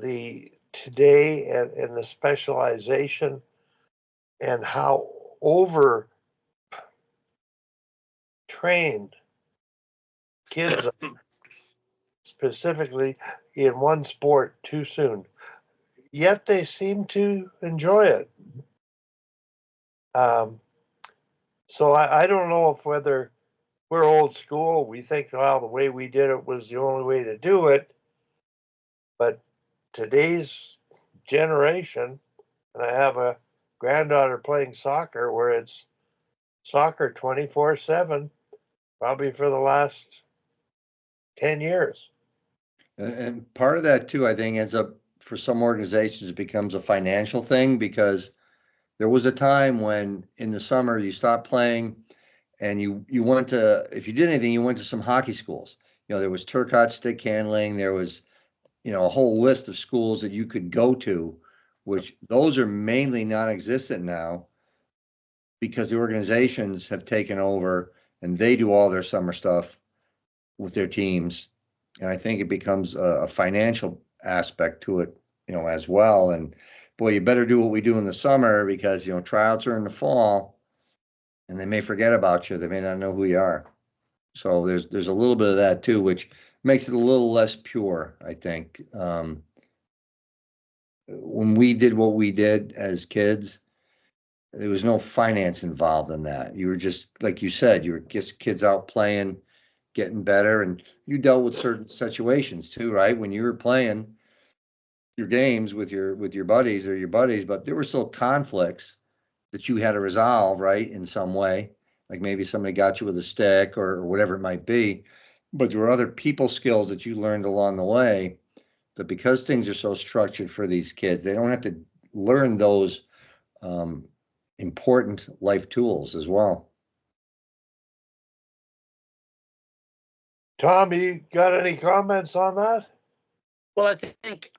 the today and the specialization and how over trained kids are, specifically in one sport too soon. Yet they seem to enjoy it. Um, so I don't know if whether we're old school, we think, well, the way we did it was the only way to do it. But today's generation, and I have a granddaughter playing soccer where it's soccer 24/7, probably for the last 10 years. And part of that too, I think, ends up for some organizations it becomes a financial thing because there was a time when in the summer you stopped playing and you went to if you did anything, you went to some hockey schools. There was Turcotte stick handling, there was, a whole list of schools that you could go to, which those are mainly non-existent now because the organizations have taken over and they do all their summer stuff with their teams. And I think it becomes a financial aspect to it, as well. And boy, you better do what we do in the summer because, tryouts are in the fall and they may forget about you. They may not know who you are. So there's a little bit of that too, which makes it a little less pure, I think. When we did what we did as kids, there was no finance involved in that. You were just, like you said, you were just kids out playing, getting better, and you dealt with certain situations too, right? When you were playing your games with your buddies or your buddies, but there were still conflicts that you had to resolve, right, in some way. Like maybe somebody got you with a stick or whatever it might be. But there were other people skills that you learned along the way that because things are so structured for these kids, they don't have to learn those um, important life tools as well. Tom, you got any comments on that? Well, I think,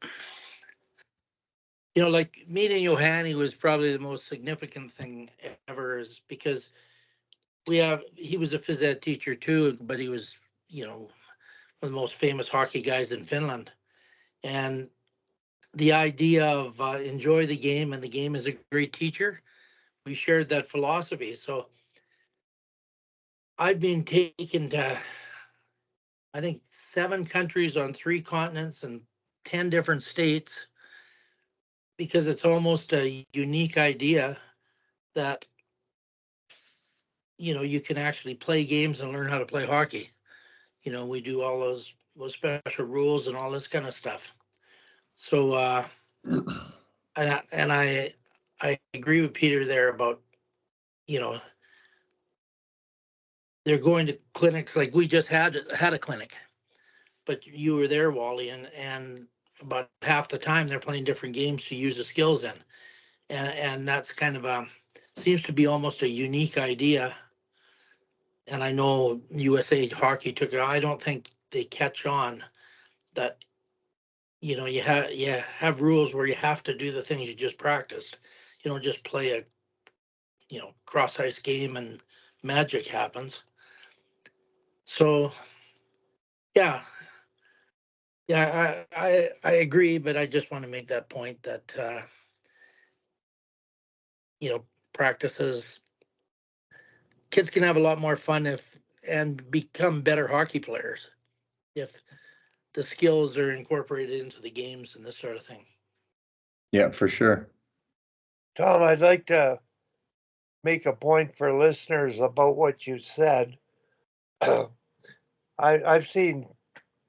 like meeting Johanny was probably the most significant thing ever, is because he was a phys ed teacher too, but he was, one of the most famous hockey guys in Finland. And the idea of enjoy the game and the game is a great teacher, we shared that philosophy. So I've been taken to, I think, 7 countries on 3 continents and 10 different states because it's almost a unique idea that you can actually play games and learn how to play hockey. We do all those special rules and all this kind of stuff. So and I agree with Peter there about you know they're going to clinics like we just had a clinic, but you were there, Wally, and about half the time they're playing different games to use the skills in, and that's kind of a seems to be almost a unique idea. And I know USA Hockey took it. I don't think they catch on that. You have rules where you have to do the things you just practiced. You don't just play a cross ice game and magic happens. So yeah, yeah, I agree, but I just want to make that point that practices kids can have a lot more fun if and become better hockey players if the skills are incorporated into the games and this sort of thing. Yeah, for sure. Tom, I'd like to make a point for listeners about what you said. I've seen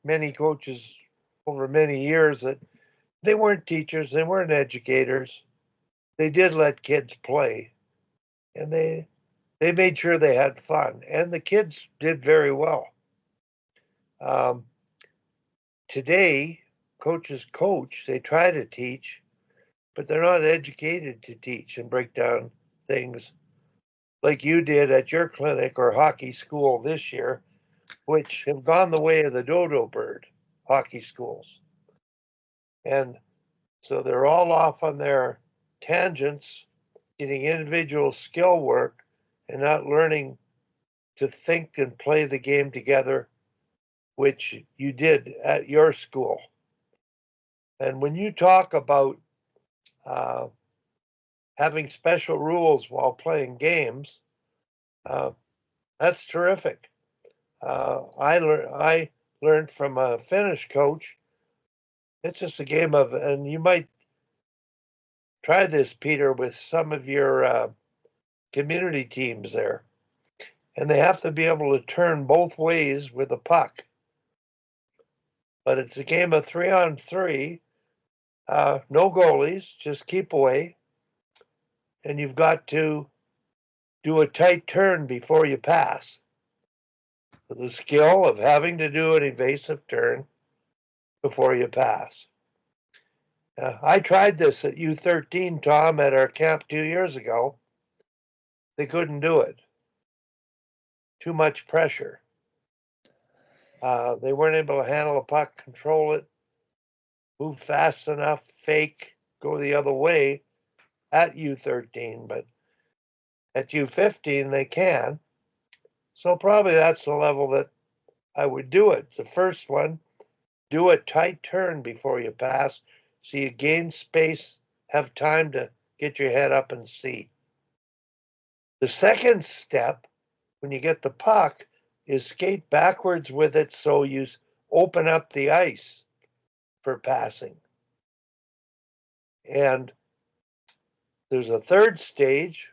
many coaches over many years that they weren't teachers, they weren't educators. They did let kids play, and they made sure they had fun, and the kids did very well. Um, Today, coaches coach, they try to teach, but they're not educated to teach and break down things like you did at your clinic or hockey school this year, which have gone the way of the dodo bird hockey schools. And so they're all off on their tangents, getting individual skill work and not learning to think and play the game together, which you did at your school. And when you talk about uh, having special rules while playing games, uh, that's terrific. I learned from a Finnish coach. It's just a game of, and you might try this, Peter, with some of your community teams there. And they have to be able to turn both ways with a puck. But it's a game of 3-on-3, no goalies, just keep away. And you've got to do a tight turn before you pass. The skill of having to do an evasive turn before you pass. I tried this at U13, Tom, at our camp 2 years ago. They couldn't do it. Too much pressure. They weren't able to handle a puck, control it, move fast enough, fake, go the other way at U13. But at U15, they can. So probably that's the level that I would do it. The first one, do a tight turn before you pass so you gain space, have time to get your head up and see. The second step, when you get the puck, is skate backwards with it so you open up the ice for passing. And there's a third stage,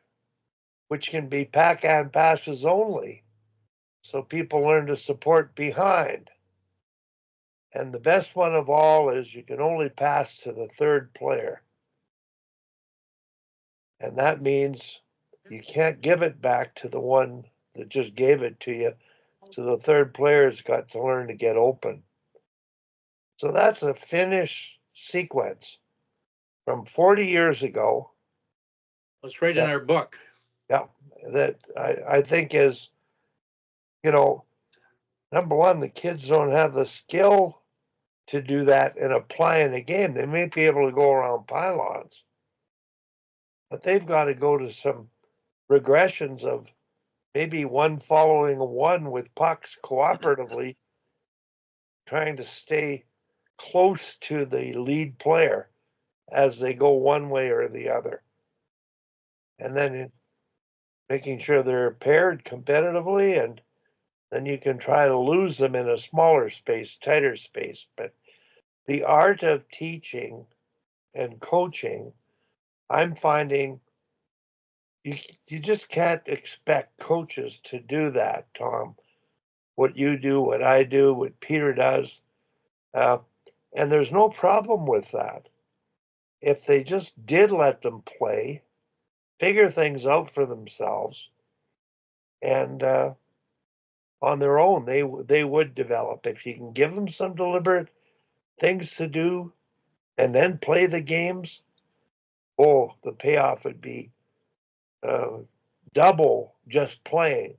which can be backhand passes only. So people learn to support behind. And the best one of all is you can only pass to the third player. And that means you can't give it back to the one that just gave it to you. So the third player's got to learn to get open. So that's a Finnish sequence from 40 years ago. It's right in our book. Yeah, that I think is, number one, the kids don't have the skill to do that and apply in a game. They may be able to go around pylons, but they've got to go to some regressions of maybe one following a one with pucks cooperatively, trying to stay close to the lead player as they go one way or the other. And then making sure they're paired competitively, and then you can try to lose them in a smaller space, tighter space. But the art of teaching and coaching, I'm finding you just can't expect coaches to do that, Tom. What you do, what I do, what Peter does. Uh, and there's no problem with that. If they just did let them play, figure things out for themselves, and on their own, they would develop. If you can give them some deliberate things to do and then play the games, oh, the payoff would be uh, double just playing.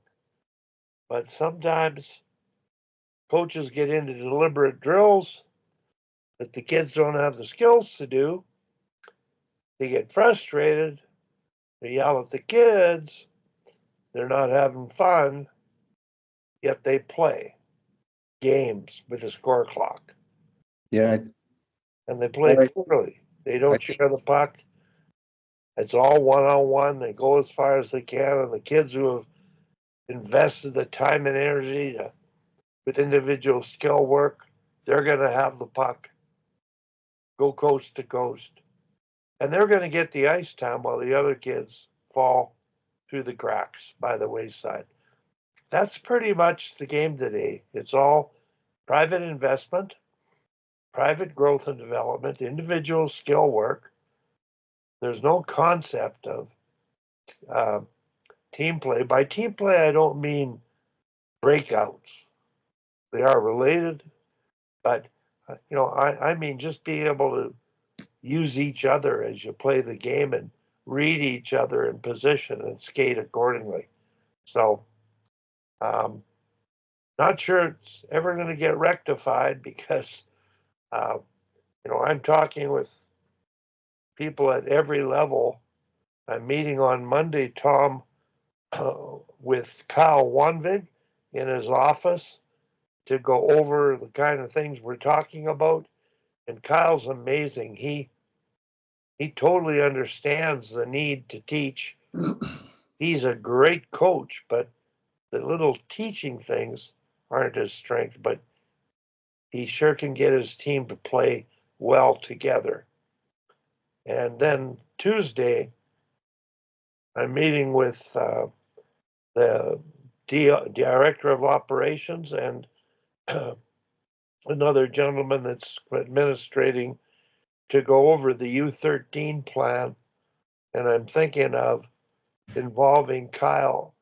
But sometimes coaches get into deliberate drills that the kids don't have the skills to do. They get frustrated. They yell at the kids. They're not having fun, yet they play games with a score clock. Yeah, And they play I, poorly. They I, don't share the puck. It's all one on one. They go as far as they can. And the kids who have invested the time and energy with individual skill work, they're going to have the puck, go coast to coast. And they're going to get the ice time while the other kids fall through the cracks by the wayside. That's pretty much the game today. It's all private investment, private growth and development, individual skill work. There's no concept of uh, team play. By team play, I don't mean breakouts. They are related, but I mean just being able to use each other as you play the game and read each other in position and skate accordingly. So, um, not sure it's ever going to get rectified because, uh, I'm talking with people at every level. I'm meeting on Monday, Tom, with Kyle Wanvig in his office to go over the kind of things we're talking about And Kyle's amazing. He totally understands the need to teach. He's a great coach, but the little teaching things aren't his strength, but he sure can get his team to play well together. And then Tuesday, I'm meeting with the director of operations and another gentleman that's administrating to go over the U13 plan. And I'm thinking of involving Kyle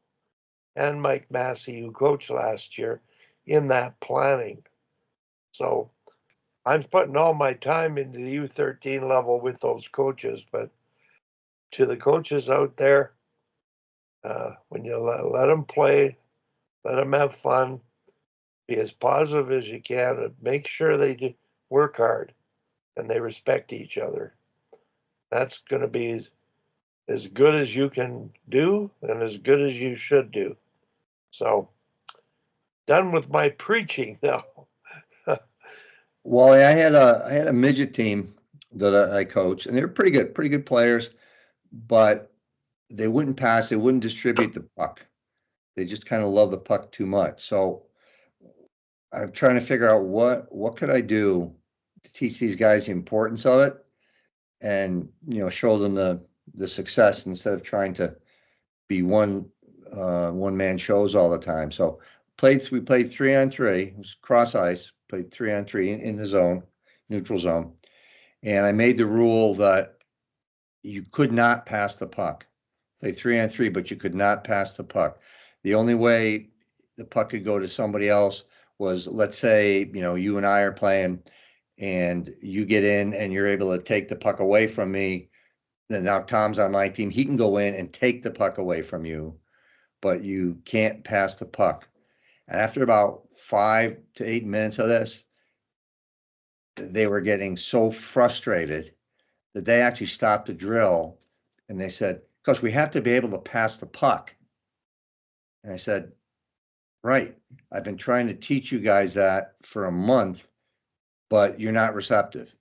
and Mike Massey, who coached last year, in that planning. So I'm putting all my time into the U13 level with those coaches, but to the coaches out there, when you let them play, let them have fun, be as positive as you can, and make sure they work hard and they respect each other. That's going to be as good as you can do and as good as you should do. So, done with my preaching now. Well, I had a midget team that I coached, and they were pretty good players, but they wouldn't pass, they wouldn't distribute the puck. They just kind of love the puck too much. So I'm trying to figure out what could I do to teach these guys the importance of it, and show them the success instead of trying to be one man shows all the time. So we played 3-on-3. It was cross ice. Played 3-on-3 in the zone, neutral zone, and I made the rule that you could not pass the puck. Play 3-on-3, but you could not pass the puck. The only way the puck could go to somebody else was, let's say, you and I are playing, and you get in and you're able to take the puck away from me. Then now Tom's on my team. He can go in and take the puck away from you, but you can't pass the puck. And after about 5 to 8 minutes of this, they were getting so frustrated that they actually stopped the drill and they said, "Coach, we have to be able to pass the puck." And I said, "Right. I've been trying to teach you guys that for a month, but you're not receptive.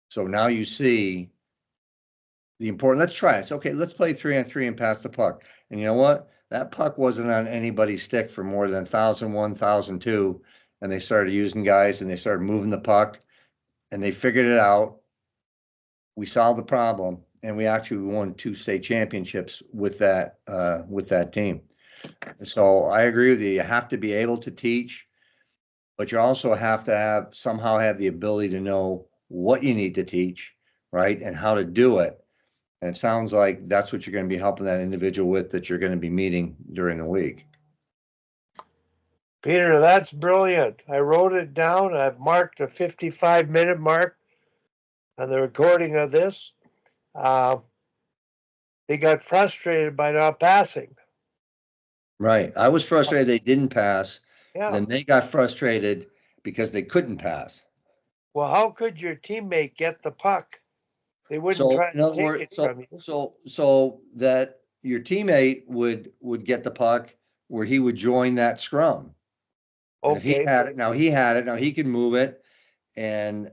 So now you see the important. Let's try it. It's okay. Let's play 3-on-3 and pass the puck." And you know what? That puck wasn't on anybody's stick for more than 1,001, 1,002. And they started using guys and they started moving the puck and they figured it out. We solved the problem and we actually won 2 state championships with that team. So I agree with you. You have to be able to teach, but you also have to somehow have the ability to know what you need to teach, right? And how to do it. And it sounds like that's what you're going to be helping that individual with that you're going to be meeting during the week. Peter, that's brilliant. I wrote it down. I've marked a 55-minute mark on the recording of this. They got frustrated by not passing. Right. I was frustrated they didn't pass. Yeah. Then they got frustrated because they couldn't pass. Well, how could your teammate get the puck? They wouldn't So try in to other take words, it from you. so that your teammate would get the puck where he would join that scrum. And if he Okay. had it, now he could move it and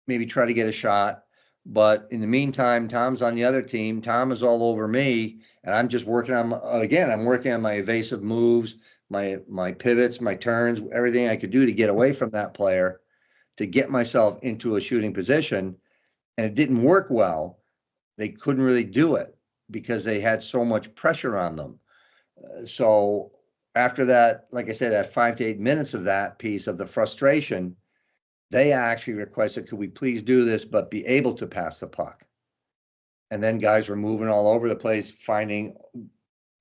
maybe try to get a shot. But in the meantime, Tom's on the other team. Tom is all over me, and I'm just working on I'm working on my evasive moves, my pivots, my turns, everything I could do to get away from that player, to get myself into a shooting position. And it didn't work well. They couldn't really do it because they had so much pressure on them. So after that, like I said, at 5 to 8 minutes of that piece of the frustration, they actually requested, "Could we please do this, but be able to pass the puck?" And then guys were moving all over the place, finding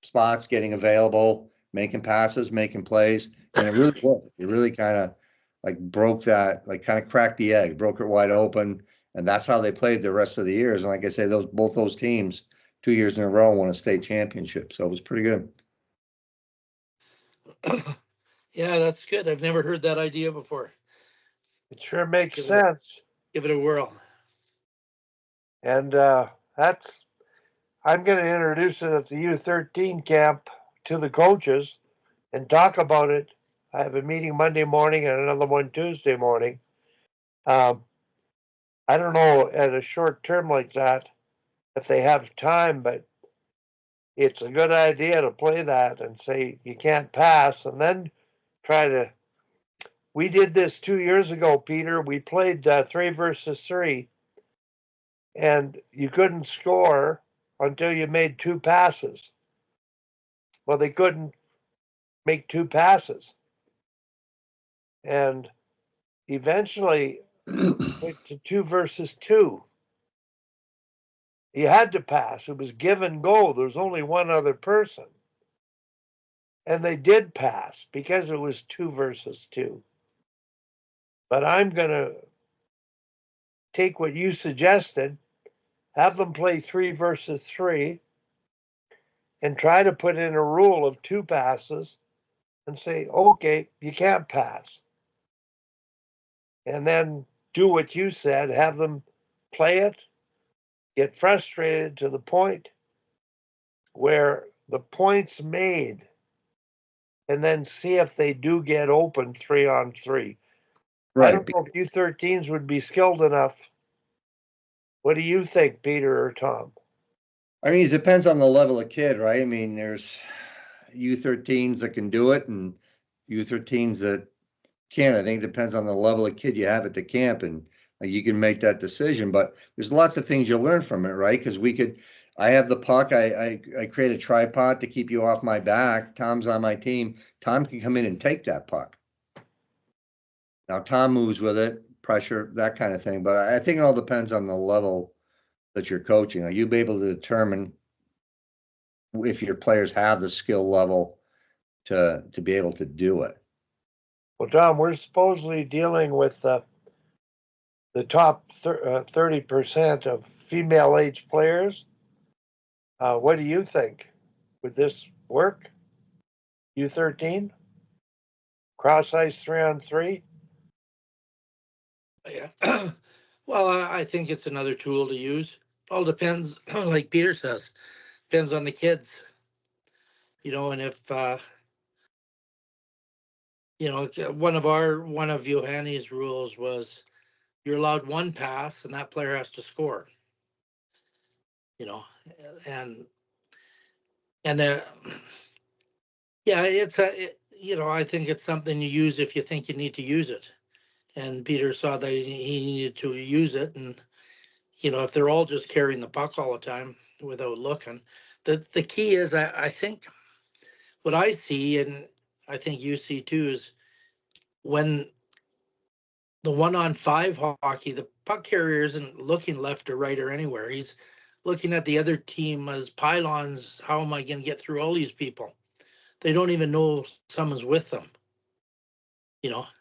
spots, getting available, making passes, making plays, and it really worked. It really kind of like broke that, like kind of cracked the egg, broke it wide open, and that's how they played the rest of the years. And like I say, both those teams 2 years in a row won a state championship, so it was pretty good. Yeah, that's good. I've never heard that idea before. It sure makes Give sense. Give it a whirl. And I'm going to introduce it at the U13 camp to the coaches and talk about it. I have a meeting Monday morning and another one Tuesday morning. Um, I don't know at a short term like that if they have time, but it's a good idea to play that and say you can't pass and then try to. We did this 2 years ago, Peter. We played 3 versus 3, and you couldn't score until you made 2 passes. Well, they couldn't make 2 passes. And eventually went to 2 versus 2. You had to pass. It was give and go. There was only one other person. And they did pass because it was 2 versus 2. But I'm going to take what you suggested, have them play 3 versus 3, and try to put in a rule of 2 passes and say, okay, you can't pass. And then do what you said, have them play it, get frustrated to the point where the points made, and then see if they do get open 3-on-3. I Right. don't know if U13s would be skilled enough. What do you think, Peter or Tom? I mean, it depends on the level of kid, right? I mean, there's U13s that can do it and U13s that can't. I think it depends on the level of kid you have at the camp, and you can make that decision. But there's lots of things you'll learn from it, right? Because I have the puck. I create a tripod to keep you off my back. Tom's on my team. Tom can come in and take that puck. Now Tom moves with it, pressure, that kind of thing. But I think it all depends on the level that you're coaching. Are you be able to determine if your players have the skill level to be able to do it? Well, Tom, we're supposedly dealing with the top 30% of female age players. What do you think? Would this work? U13? Cross ice 3-on-3? Yeah. Well, I think it's another tool to use. All depends, like Peter says, depends on the kids, and if, one of Johanni's rules was you're allowed one pass and that player has to score, you know, and, and then, yeah, I think it's something you use if you think you need to use it. And Peter saw that he needed to use it. And, if they're all just carrying the puck all the time without looking, the key is, I think what I see, and I think you see too, is when the 1-on-5 hockey, the puck carrier isn't looking left or right or anywhere. He's looking at the other team as pylons. How am I going to get through all these people? They don't even know someone's with them,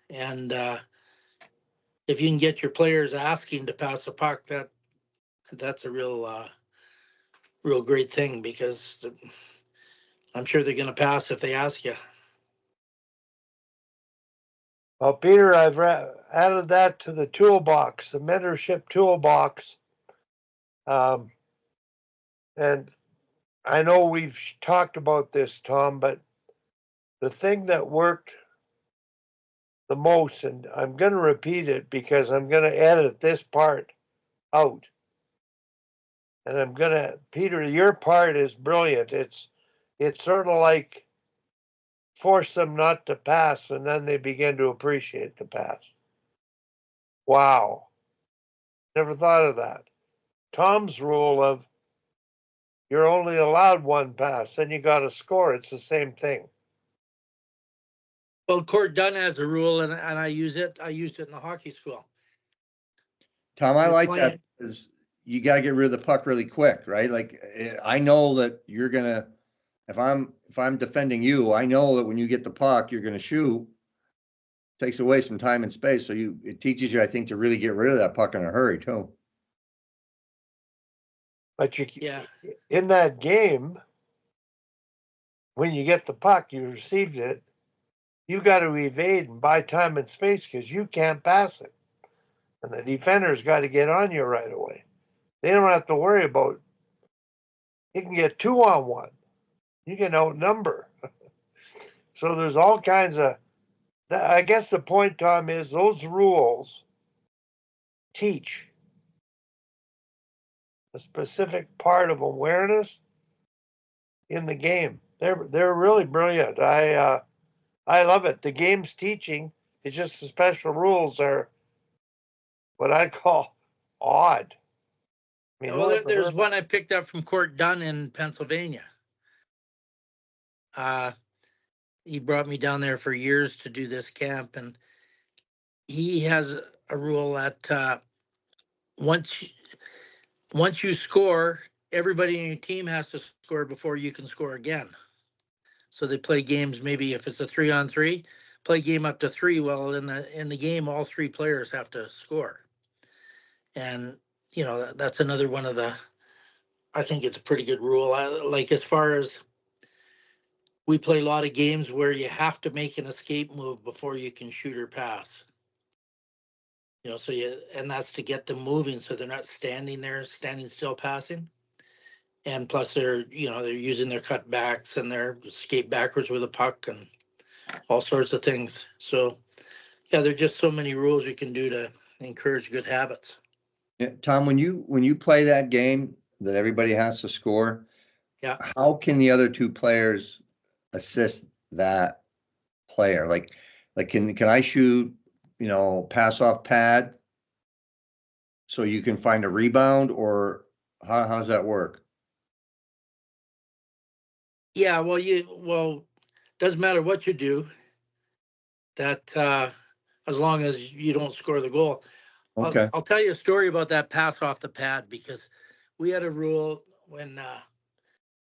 and if you can get your players asking to pass the puck, that's a real great thing, because I'm sure they're going to pass if they ask you. Well, Peter, I've added that to the toolbox, the mentorship toolbox. And I know we've talked about this, Tom, but the thing that worked the most, and I'm going to repeat it because I'm going to edit this part out. And Peter, your part is brilliant. It's sort of like force them not to pass, and then they begin to appreciate the pass. Wow. Never thought of that. Tom's rule of you're only allowed one pass, then you got to score. It's the same thing. Well, Court Dunn has a rule, and I use it. I used it in the hockey school. Tom, I You're like playing. that because you got to get rid of the puck really quick, right? Like I know that you're gonna, if I'm defending you, I know that when you get the puck, you're gonna shoot. Takes away some time and space, so it teaches you, I think, to really get rid of that puck in a hurry too. But Yeah. in that game, when you get the puck, you received it, you got to evade and buy time and space because you can't pass it. And the defender's got to get on you right away. They don't have to worry about, you can get 2-on-1. You can outnumber. So there's all kinds of, I guess the point, Tom, is those rules teach a specific part of awareness in the game. They're really brilliant. I love it. The game's teaching. It's just the special rules are what I call odd. I mean, Well, who ever there's heard? one I picked up from Court Dunn in Pennsylvania. He brought me down there for years to do this camp, and he has a rule that once once you score, everybody in your team has to score before you can score again. So they play games. Maybe if it's a 3-on-3, play game up to 3. Well, in the game, all 3 players have to score, and that's another one of the. I think it's a pretty good rule. Like as far as we play a lot of games where you have to make an escape move before you can shoot or pass. And that's to get them moving so they're not standing there, standing still passing. And plus they're using their cutbacks and their skate backwards with a puck and all sorts of things. So yeah, there's just so many rules you can do to encourage good habits. Yeah, Tom, when you play that game that everybody has to score, Yeah. how can the other 2 players assist that player? Like can I shoot, pass off pad so you can find a rebound, or how's that work? Yeah, well, doesn't matter what you do, that as long as you don't score the goal. Okay. I'll tell you a story about that pass off the pad, because we had a rule when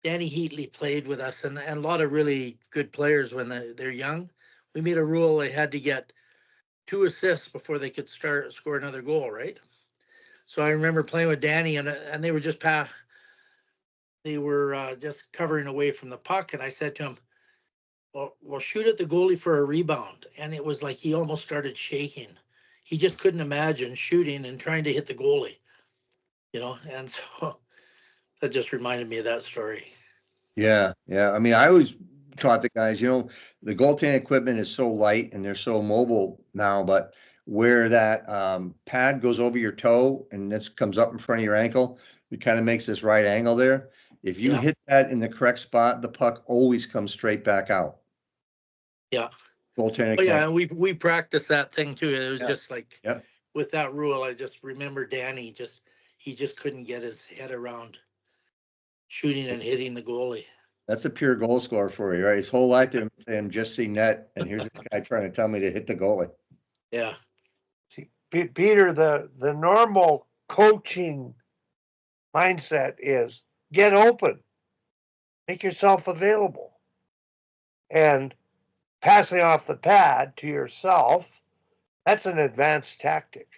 Danny Heatley played with us, and a lot of really good players when they're young. We made a rule they had to get 2 assists before they could score another goal, right? So I remember playing with Danny, and they were just covering away from the puck, and I said to him, "Well, shoot at the goalie for a rebound." And it was like he almost started shaking. He just couldn't imagine shooting and trying to hit the goalie, And so that just reminded me of that story. Yeah, yeah. I mean, I always taught the guys, the goaltending equipment is so light and they're so mobile now, but where that pad goes over your toe and this comes up in front of your ankle, it kind of makes this right angle there. If you Yeah, hit that in the correct spot, the puck always comes straight back out. yeah. Goaltending Oh yeah, can't. and we practiced that thing too. It was Yeah. just like Yeah. with that rule, I just remember Danny he just couldn't get his head around shooting and hitting the goalie. That's a pure goal scorer for you, right? His whole life they've been saying just see net, and here's this guy trying to tell me to hit the goalie. Yeah. See, Peter, the normal coaching mindset is get open, make yourself available, and passing off the pad to yourself. That's an advanced tactic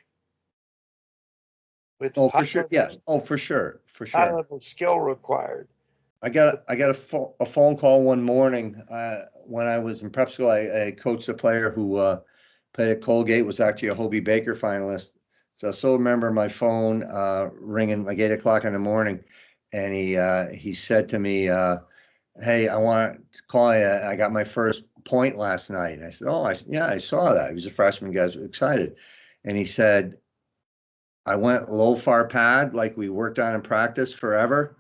with Oh, high for sure. Yeah. Oh, for sure. For high sure. level skill required. I got a phone call one morning when I was in prep school. I coached a player who played at Colgate, was actually a Hobie Baker finalist. So I still remember my phone ringing like 8 o'clock in the morning, and he said to me, "Hey, I want to call you. I got my first point last night." I said, "Oh, yeah, I saw that." He was a freshman, guys, excited, and he said, "I went low far pad like we worked on in practice forever."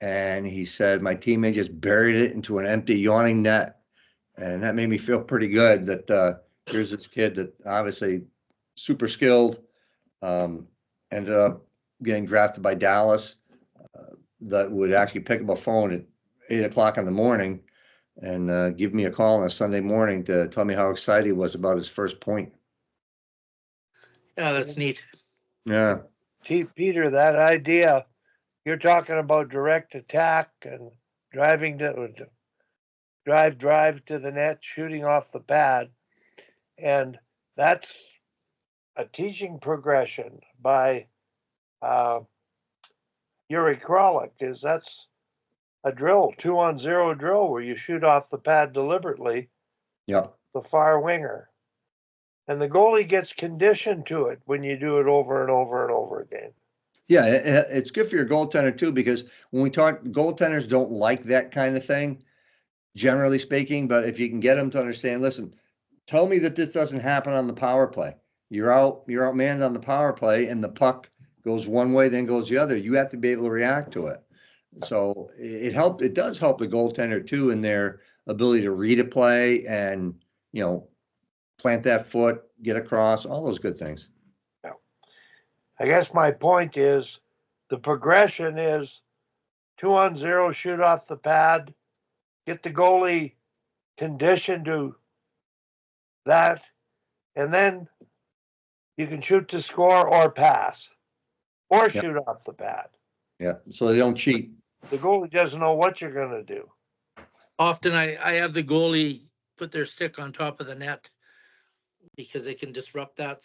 And he said, my teammate just buried it into an empty, yawning net. And that made me feel pretty good that here's this kid that obviously super skilled, ended up getting drafted by Dallas, that would actually pick up a phone at 8 o'clock in the morning and give me a call on a Sunday morning to tell me how excited he was about his first point. Yeah, that's neat. Yeah. Peter, that idea you're talking about direct attack and driving to drive to the net, shooting off the pad, and that's a teaching progression by Yuri Kralik. That's a drill, 2-on-0 drill where you shoot off the pad deliberately, Yep. the far winger. And the goalie gets conditioned to it when you do it over and over and over again. Yeah, it's good for your goaltender too, because when we talk, goaltenders don't like that kind of thing, generally speaking. But if you can get them to understand, listen, tell me that this doesn't happen on the power play. you're outmanned on the power play and the puck goes one way, then goes the other. You have to be able to react to it. So it does help the goaltender too in their ability to read a play and, plant that foot, get across, all those good things. I guess my point is the progression is 2-on-0, shoot off the pad, get the goalie conditioned to that, and then you can shoot to score or pass or Yep. shoot off the pad. Yeah, so they don't cheat. The goalie doesn't know what you're going to do. Often I have the goalie put their stick on top of the net because they can disrupt that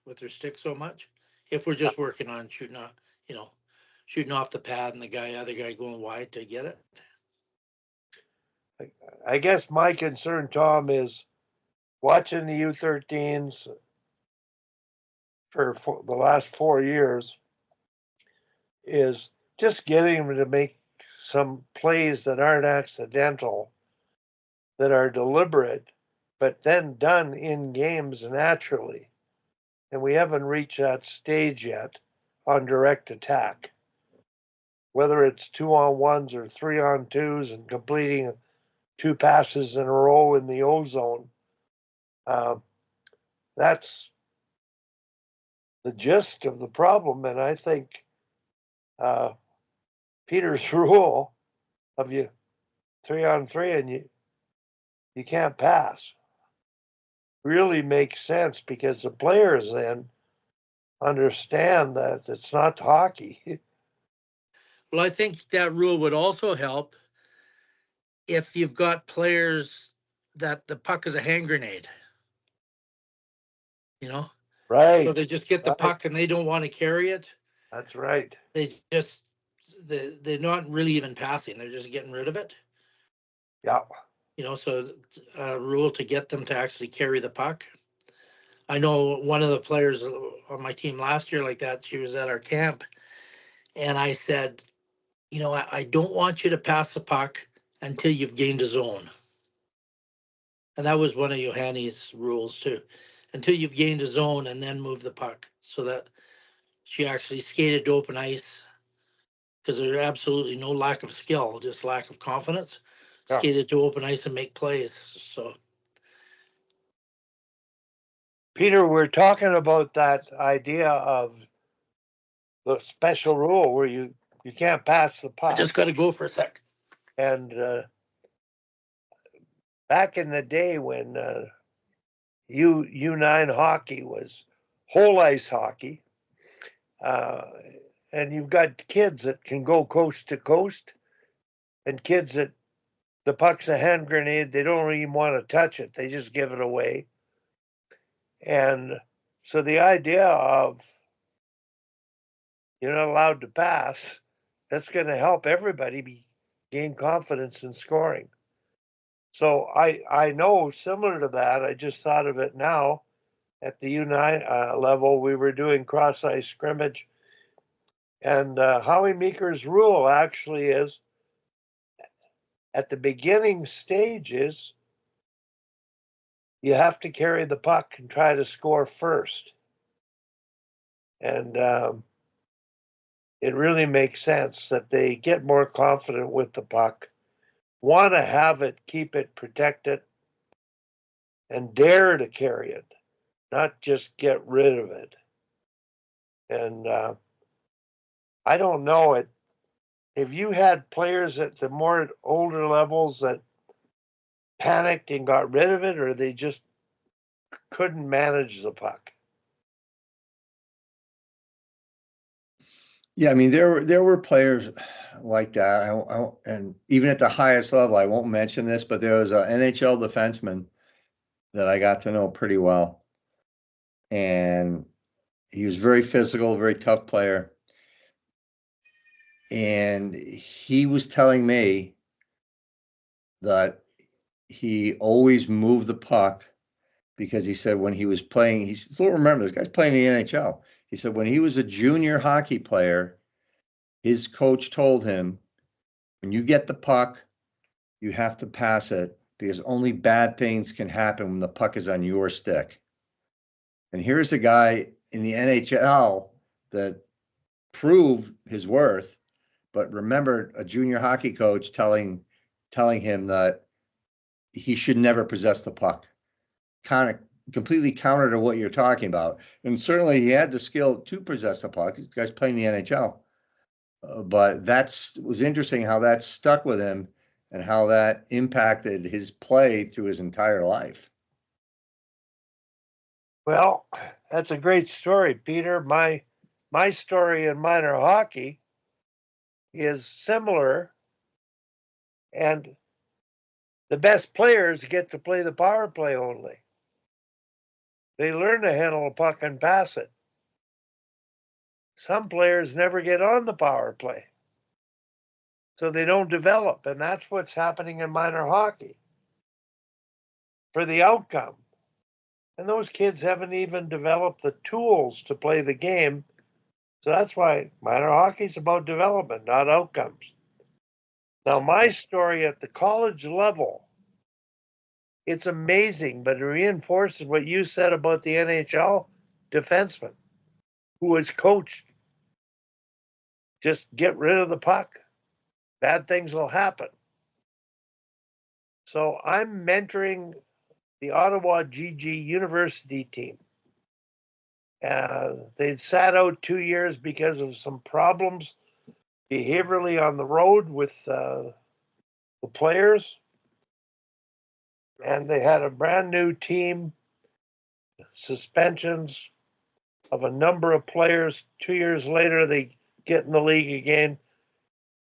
with their stick so much. If we're just working on shooting off the pad and other guy going wide to get it. I guess my concern, Tom, is watching the U13s for the last 4 years is just getting them to make some plays that aren't accidental, that are deliberate, but then done in games naturally. And we haven't reached that stage yet on direct attack. Whether it's 2-on-1s or 3-on-2s and completing 2 passes in a row in the O zone, that's the gist of the problem. And I think Peter's rule of you 3-on-3 and you can't pass really makes sense, because the players then understand that it's not hockey. Well, I think that rule would also help if you've got players that the puck is a hand grenade. Right. So they just get the Right. puck and they don't want to carry it. That's right. They're not really even passing. They're just getting rid of it. Yeah. So a rule to get them to actually carry the puck. I know one of the players on my team last year like that, she was at our camp, and I said, I don't want you to pass the puck until you've gained a zone. And that was one of Johanni's rules too. Until you've gained a zone and then move the puck. So that she actually skated to open ice, because there's absolutely no lack of skill, just lack of confidence. Yeah. Skated to open ice and make plays. So Peter, we're talking about that idea of the special rule where you can't pass the I puck. just got to go for a sec. And back in the day when U9 hockey was whole ice hockey, and you've got kids that can go coast to coast, and kids that the puck's a hand grenade, they don't even want to touch it, they just give it away. And so the idea of you're not allowed to pass, that's going to help everybody gain confidence in scoring. So I know, similar to that, I just thought of it now, at the U9 level, we were doing cross ice scrimmage. And Howie Meeker's rule actually is, at the beginning stages, you have to carry the puck and try to score first. And it really makes sense that they get more confident with the puck, want to have it, keep it, protect it, and dare to carry it, not just get rid of it. And I don't know it. Have you had players at the more older levels that panicked and got rid of it, or they just couldn't manage the puck? Yeah, I mean there were players like that, and even at the highest level, I won't mention this, but there was an NHL defenseman that I got to know pretty well, and he was very physical, very tough player, and he was telling me that he always moved the puck because he said when he was playing, he still remember this guy's playing in the NHL. He said when he was a junior hockey player, his coach told him, when you get the puck, you have to pass it because only bad things can happen when the puck is on your stick. And here's a guy in the NHL that proved his worth, but remember a junior hockey coach telling him that he should never possess the puck. Kind of completely counter to what you're talking about. And certainly he had the skill to possess the puck. This guy's playing the NHL. But was interesting how that stuck with him and how that impacted his play through his entire life. Well, that's a great story, Peter. My story in minor hockey is similar, and the best players get to play the power play only. They learn to handle a puck and pass it. Some players never get on the power play, so they don't develop, and that's what's happening in minor hockey for the outcome. And those kids haven't even developed the tools to play the game. So that's why minor hockey is about development, not outcomes. Now, my story at the college level, it's amazing, but it reinforces what you said about the NHL defenseman who was coached. Just get rid of the puck. Bad things will happen. So I'm mentoring the Ottawa GG University team. They'd sat out 2 years because of some problems behaviorally on the road with the players. And they had a brand new team, suspensions of a number of players. 2 years later, they get in the league again.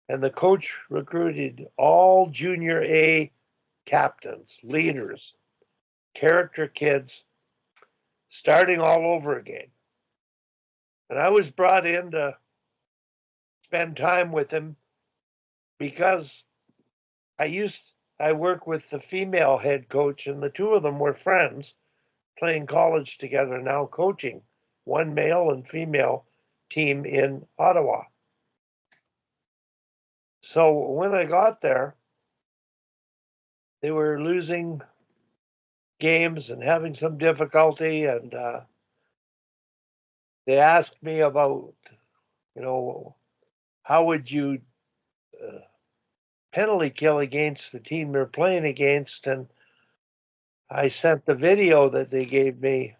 And the coach recruited all junior A captains, leaders, character kids, starting all over again. And I was brought in to spend time with him because I work with the female head coach, and the two of them were friends playing college together, now coaching one male and female team in Ottawa. So when I got there, they were losing games and having some difficulty, and they asked me about, how would you penalty kill against the team they're playing against, and I sent the video that they gave me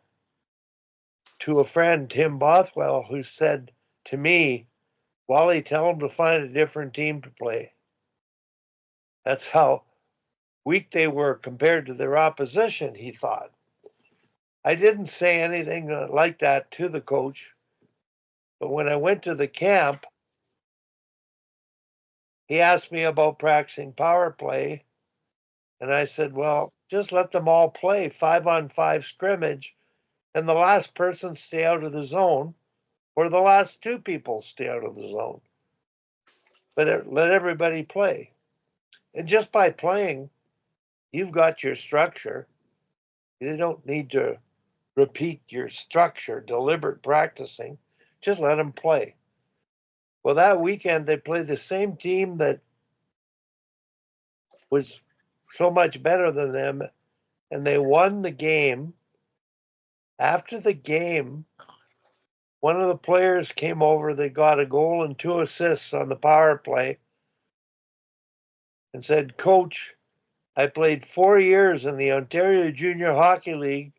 to a friend, Tim Bothwell, who said to me, Wally, tell them to find a different team to play. That's how weak they were compared to their opposition, he thought. I didn't say anything like that to the coach, but when I went to the camp, he asked me about practicing power play, and I said, well, just let them all play 5-on-5 scrimmage, and the last person stay out of the zone, or the last two people stay out of the zone. But let everybody play. And just by playing, you've got your structure. You don't need to repeat your structure, deliberate practicing. Just let them play. Well, that weekend, they played the same team that was so much better than them, and they won the game. After the game, one of the players came over. They got a goal and 2 assists on the power play and said, Coach, I played 4 years in the Ontario Junior Hockey League,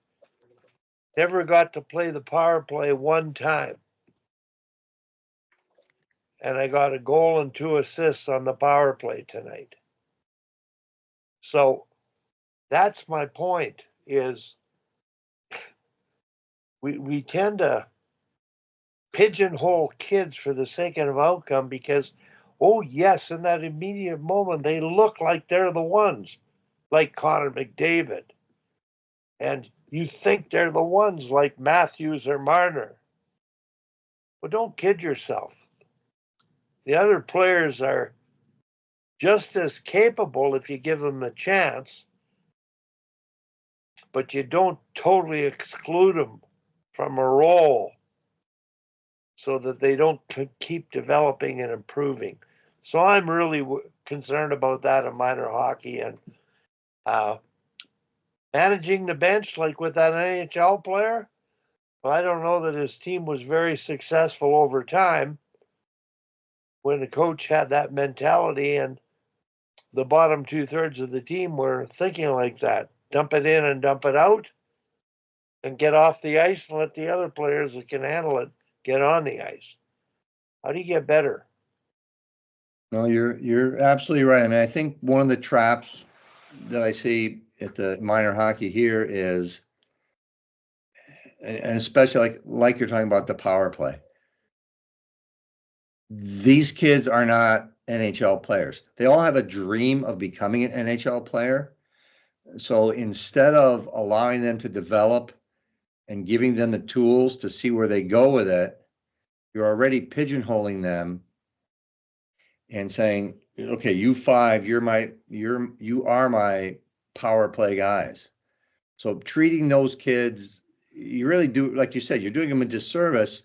never got to play the power play one time. And I got a goal and 2 assists on the power play tonight. So that's my point, is we tend to pigeonhole kids for the sake of outcome because, oh yes, in that immediate moment, they look like they're the ones, like Connor McDavid. And you think they're the ones like Matthews or Marner. Well, don't kid yourself. The other players are just as capable if you give them a chance, but you don't totally exclude them from a role so that they don't keep developing and improving. So I'm really concerned about that in minor hockey, and managing the bench like with that NHL player. Well, I don't know that his team was very successful over time when the coach had that mentality and the bottom 2/3 of the team were thinking like that. Dump it in and dump it out and get off the ice and let the other players that can handle it get on the ice. How do you get better? No, you're absolutely right. I mean, I think one of the traps that I see at the minor hockey here is, and especially like you're talking about the power play. These kids are not NHL players. They all have a dream of becoming an NHL player. So instead of allowing them to develop and giving them the tools to see where they go with it, you're already pigeonholing them and saying, okay, you five, you are my power play guys. So treating those kids, you really do, like you said, you're doing them a disservice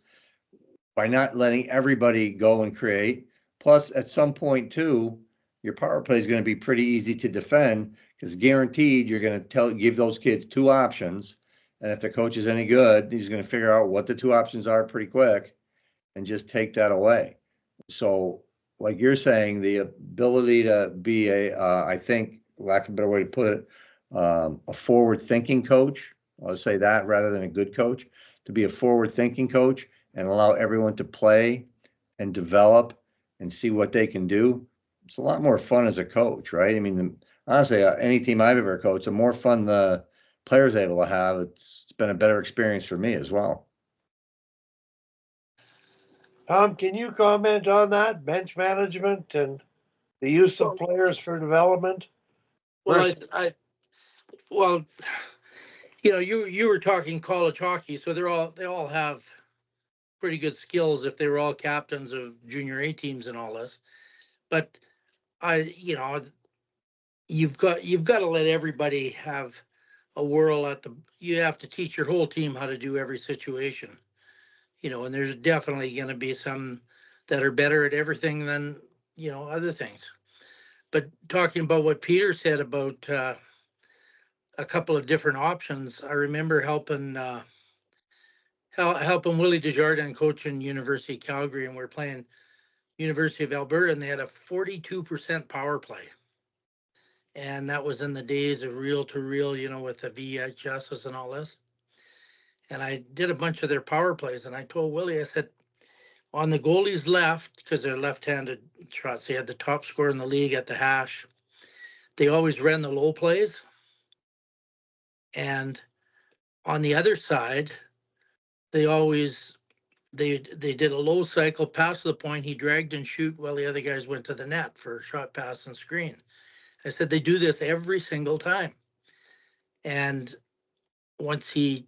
by not letting everybody go and create. Plus, at some point too, your power play is going to be pretty easy to defend because guaranteed you're going to give those kids two options. And if the coach is any good, he's going to figure out what the two options are pretty quick and just take that away. So, like you're saying, the ability to be I think, lack of a better way to put it, a forward-thinking coach. I'll say that rather than a good coach, to be a forward-thinking coach and allow everyone to play and develop and see what they can do. It's a lot more fun as a coach, right? I mean, honestly, any team I've ever coached, the more fun the players are able to have, it's been a better experience for me as well. Tom, can you comment on that? Bench management and the use of Well, players for development well, versus well, you were talking college hockey, so they all have pretty good skills if they were all captains of junior A teams and all this. But I, you've got to let everybody have a whirl at the. You have to teach your whole team how to do every situation. And there's definitely going to be some that are better at everything than other things. But talking about what Peter said about a couple of different options, I remember helping Willie Desjardins coaching University of Calgary, and we're playing University of Alberta, and they had a 42% power play. And that was in the days of reel to reel, with the VHSs and all this. And I did a bunch of their power plays, and I told Willie, I said, on the goalie's left, because they're left-handed shots, they had the top scorer in the league at the hash. They always ran the low plays. And on the other side, they always they did a low cycle pass to the point, he dragged and shoot while the other guys went to the net for shot, pass, and screen. I said they do this every single time. And once he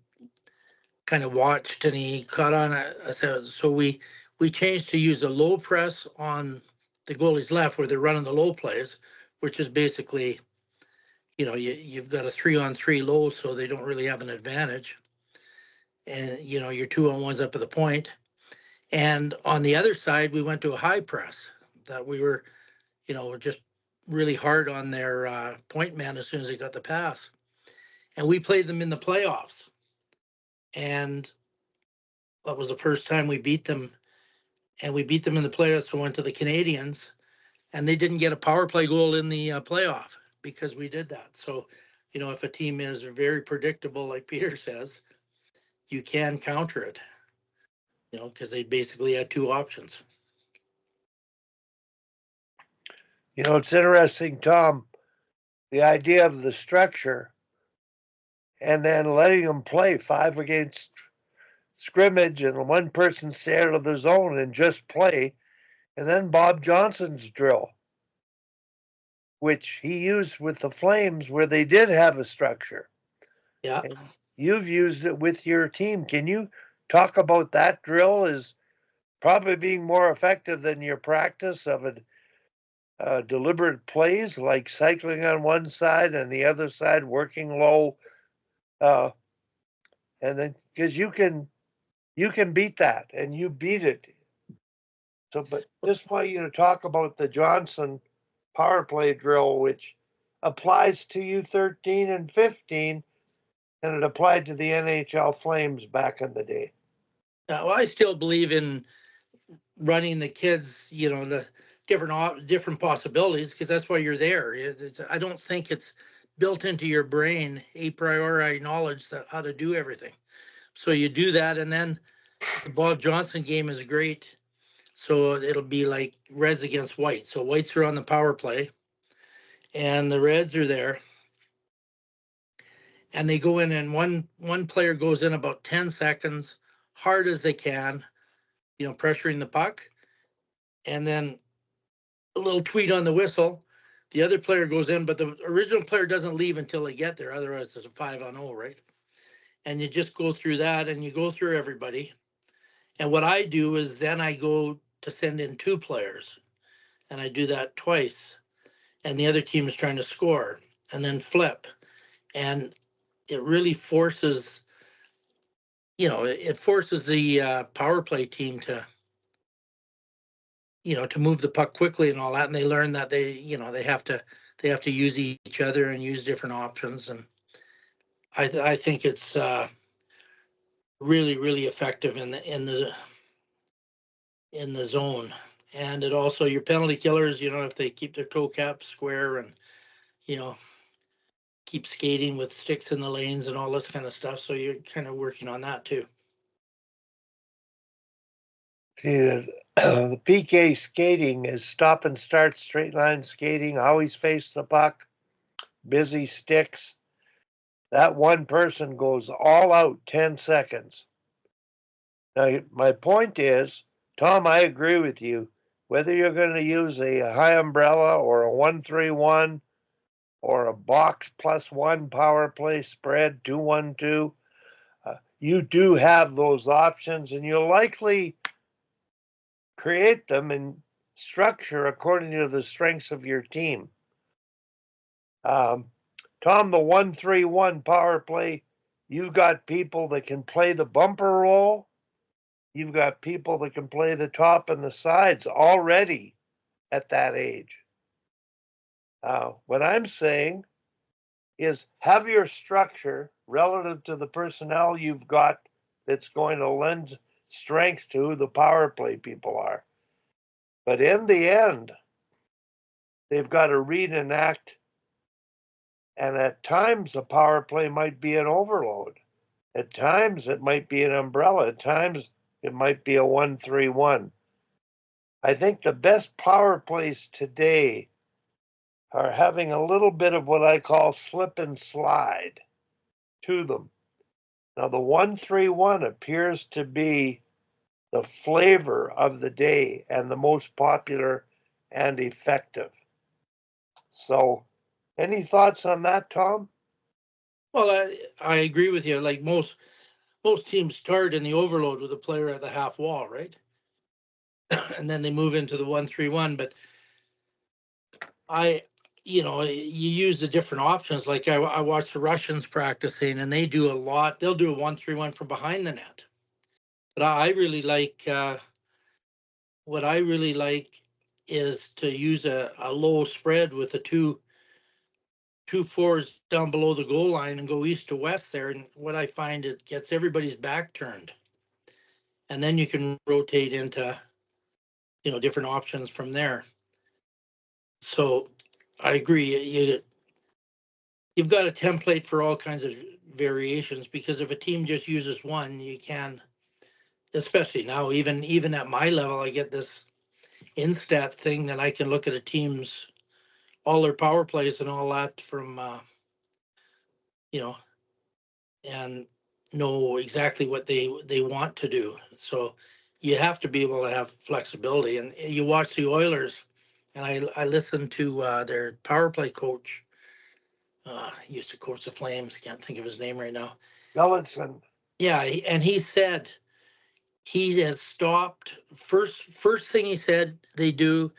kind of watched and he caught on, I said, so we changed to use the low press on the goalie's left where they're running the low plays, which is basically, you've got a 3-on-3 low, so they don't really have an advantage. And, your 2-on-1's up at the point. And on the other side, we went to a high press that we were, just really hard on their point man as soon as they got the pass. And we played them in the playoffs. And that was the first time we beat them. And we beat them in the playoffs. We went to the Canadians, and they didn't get a power play goal in the playoff because we did that. So, if a team is very predictable, like Peter says, you can counter it, because they basically had two options. it's interesting, Tom, the idea of the structure and then letting them play 5 against scrimmage and one person stay out of the zone and just play. And then Bob Johnson's drill, which he used with the Flames where they did have a structure. Yeah. And you've used it with your team. Can you talk about that drill as probably being more effective than your practice of it? Deliberate plays like cycling on one side and the other side working low, uh, and then because you can beat that and you beat it. So, but just want you to talk about the Johnson power play drill, which applies to U13 and 15 and it applied to the NHL Flames back in the day. Well, I still believe in running the kids, the different possibilities, because that's why you're there. I don't think it's built into your brain a priori knowledge that how to do everything. So you do that, and then the Bob Johnson game is great. So it'll be like Reds against Whites. So Whites are on the power play, and the Reds are there, and they go in, and one player goes in about 10 seconds, hard as they can, pressuring the puck, and then a little tweet on the whistle. The other player goes in, but the original player doesn't leave until they get there. Otherwise, it's a 5-on-0, right? And you just go through that, and you go through everybody. And what I do is then I go to send in 2 players, and I do that twice. And the other team is trying to score, and then flip. And it really forces, it forces the power play team to move the puck quickly and all that. And they learn that they have to use each other and use different options. And I think it's really, really effective in the zone. And it also, your penalty killers, if they keep their toe cap square and, you know, keep skating with sticks in the lanes and all this kind of stuff. So you're kind of working on that too. See, the PK skating is stop and start, straight line skating, always face the puck, busy sticks. That one person goes all out 10 seconds. Now, my point is, Tom, I agree with you. Whether you're going to use a high umbrella or a 1-3-1 or a box +1 power play spread 2-1-2, you do have those options, and you'll likely create them in structure according to the strengths of your team. Tom, the 1-3-1 power play, you've got people that can play the bumper role. You've got people that can play the top and the sides already at that age. What I'm saying is have your structure relative to the personnel you've got that's going to lend strength to who the power play people are. But in the end, they've got to read and act. And at times, the power play might be an overload. At times, it might be an umbrella. At times, it might be a 1-3-1. I think the best power plays today are having a little bit of what I call slip and slide to them. Now, the 1-3-1 appears to be the flavor of the day and the most popular and effective. So, any thoughts on that, Tom? Well, I agree with you. Like most teams start in the overload with a player at the half wall, right? And then they move into the 1-3-1. But you use the different options. Like I watch the Russians practicing, and they do a lot. They'll do a 1-3-1 from behind the net. But I really like what I really like is to use a low spread with the two fours down below the goal line and go east to west there. And what I find, it gets everybody's back turned, and then you can rotate into different options from there. So I agree. You've got a template for all kinds of variations, because if a team just uses one, you can, especially now, even at my level, I get this instat thing that I can look at a team's all their power plays and all that from you know and know exactly what they want to do. So you have to be able to have flexibility. And you watch the Oilers, and I listened to their power play coach. He used to coach the Flames. Can't think of his name right now. Gulletson. Yeah, and he said he has stopped. First thing he said they do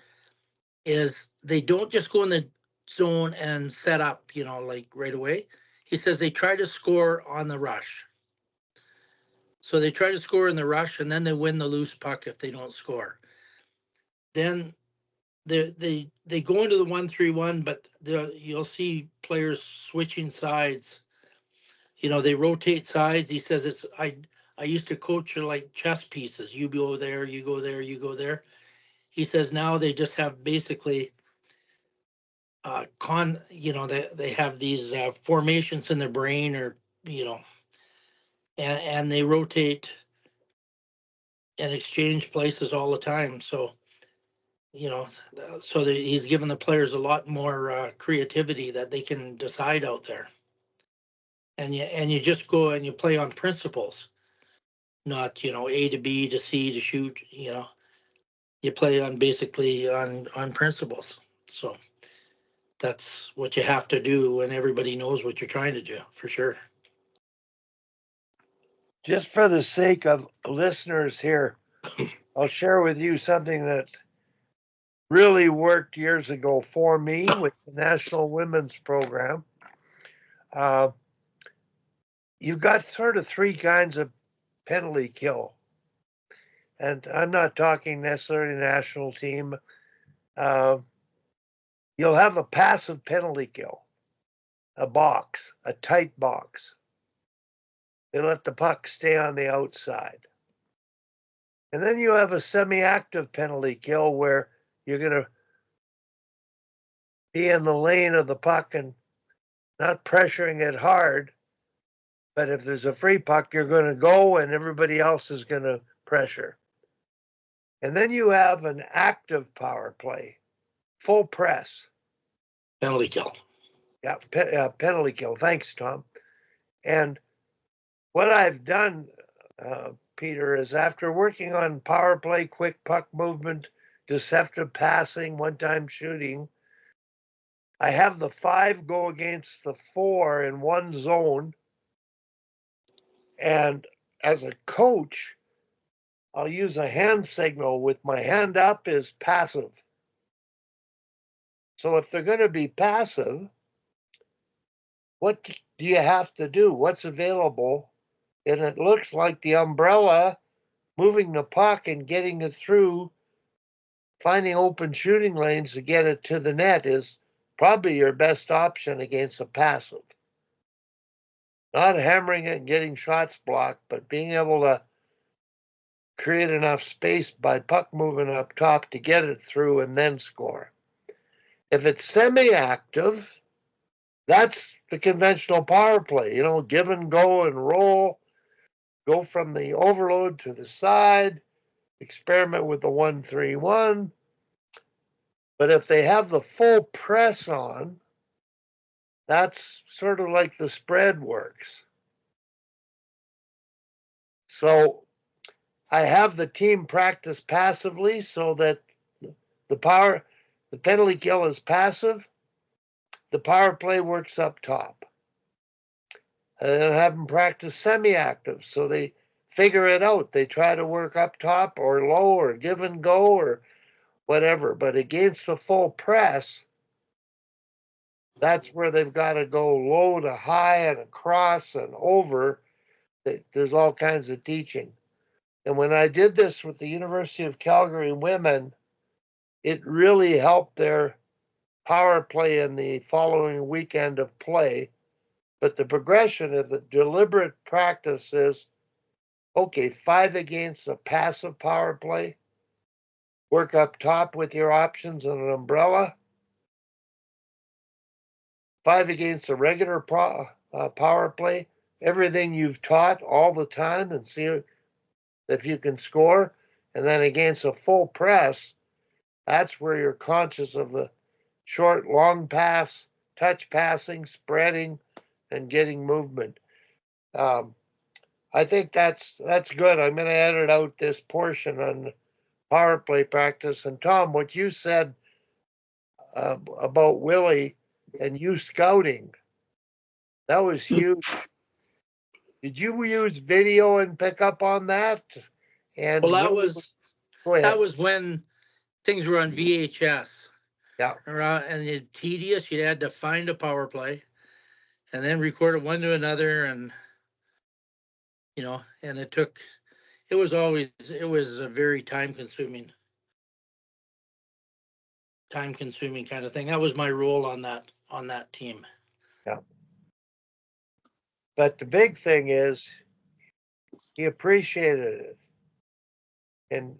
is they don't just go in the zone and set up, like right away. He says they try to score on the rush. So they try to score in the rush, and then they win the loose puck if they don't score. Then they go into the 1-3-1, but you'll see players switching sides they rotate sides. He says I used to coach like chess pieces. You go there, you go there, you go there. He says now they just have basically they have these formations in their brain, or you know and they rotate and exchange places all the time. So you know, so that he's given the players a lot more creativity that they can decide out there. And you just go and you play on principles, not A to B to C to shoot. You play on basically on principles. So that's what you have to do when everybody knows what you're trying to do, for sure. Just for the sake of listeners here, I'll share with you something that really worked years ago for me with the National Women's Program. Uh, you've got sort of three kinds of penalty kill. And I'm not talking necessarily national team. Uh, you'll have a passive penalty kill, a box, a tight box. They let the puck stay on the outside. And then you have a semi active penalty kill where you're going to be in the lane of the puck and not pressuring it hard. But if there's a free puck, you're going to go and everybody else is going to pressure. And then you have an active power play, full press. Penalty kill. Yeah, penalty kill. Thanks, Tom. And what I've done, Peter, is after working on power play, quick puck movement, deceptive passing, one-time shooting, I have the 5 go against the 4 in one zone. And as a coach, I'll use a hand signal with my hand up is passive. So if they're going to be passive, what do you have to do? What's available? And it looks like the umbrella, moving the puck and getting it through, finding open shooting lanes to get it to the net is probably your best option against a passive. Not hammering it and getting shots blocked, but being able to create enough space by puck moving up top to get it through and then score. If it's semi-active, that's the conventional power play. Give and go and roll, go from the overload to the side, experiment with the 1-3-1. But if they have the full press on, that's sort of like the spread works. So I have the team practice passively so that the penalty kill is passive, the power play works up top. And then have them practice semi-active so they figure it out. They try to work up top or low or give and go or whatever. But against the full press, that's where they've got to go low to high and across and over. There's all kinds of teaching. And when I did this with the University of Calgary women, it really helped their power play in the following weekend of play. But the progression of the deliberate practice is, okay, 5 against a passive power play, work up top with your options and an umbrella. 5 against a regular power play, everything you've taught all the time and see if you can score. And then against a full press, that's where you're conscious of the short, long pass, touch passing, spreading, and getting movement. I think that's good. I'm going to edit out this portion on power play practice. And Tom, what you said about Willie and you scouting, that was huge. Did you use video and pick up on that? And Well, that Willie, was go ahead. that was when things were on VHS. Yeah. And it's tedious. You had to find a power play and then record it one to another, and and it was a very time consuming kind of thing. That was my role on that team. Yeah. But the big thing is he appreciated it. And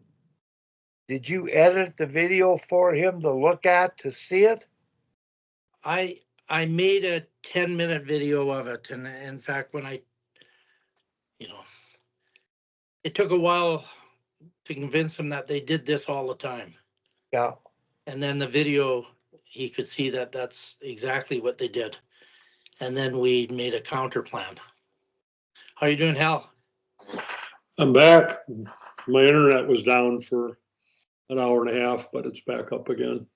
did you edit the video for him to look at to see it? I made a 10-minute video of it, and in fact, when you know, it took a while to convince him that they did this all the time. Yeah. And then the video, he could see that that's exactly what they did. And then we made a counter plan. How are you doing, Hal? I'm back. My internet was down for an hour and a half, but it's back up again.